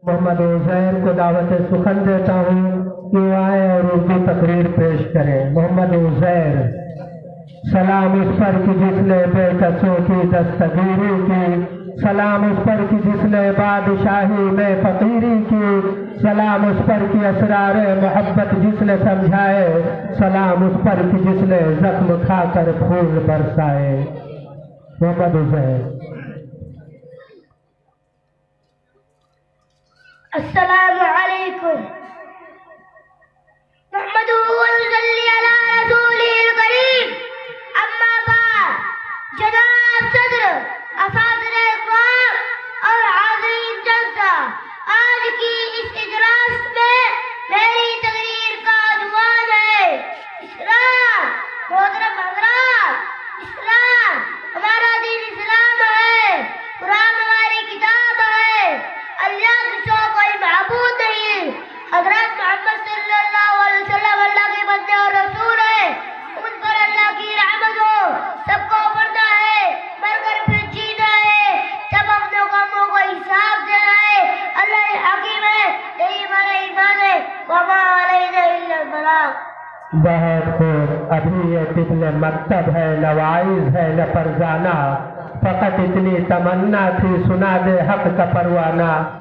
محمد عزیر کو دعوت سخن دیتا ہوں کہ وہ آئے اور اردو تقریر پیش کریں۔ محمد عزیر۔ سلام اس پر کہ جس نے بے کسوں کی دستگیری کی، سلام اس پر کہ جس نے بادشاہی میں فقیری کی، سلام اس پر کہ اسرار محبت جس نے سمجھائے، سلام اس پر کہ جس نے زخم کھا کر پھول برسائے۔ محمد عزیر۔ السلام علیکم۔ محمد صلی علی رسول الکریم، اما بعد، جناب صدر، افاضل اقوام اور حاضرین جلسہ، آج کی اس اجلاس میں میری تقریر کا عنوان ہے اسلام۔ محترم حضرات، اسلام ہمارا دین اسلام ہے، قرآن ہماری کتاب ہے، اللہ کے سوا کوئی معبود نہیں، حضرت محمد صلی اللہ علیہ وسلم اللہ کے بندے اور رسول ہیں، ان پر اللہ کی رحمت ہو۔ سب کو پڑھنا ہے، مر کر پھر جینا ہے، سب اپنے کاموں کو حساب دینا ہے، اللہ حکیم ہے، یہی ہمارا ایمان ہے، وما علینا الا البلاغ۔ بہت خوب۔ ابھی یہ طفل مکتب ہے، نہ واعظ ہے نہ فرزانہ، فقط اتنی تمنا تھی سنا دے حق کا پروانہ۔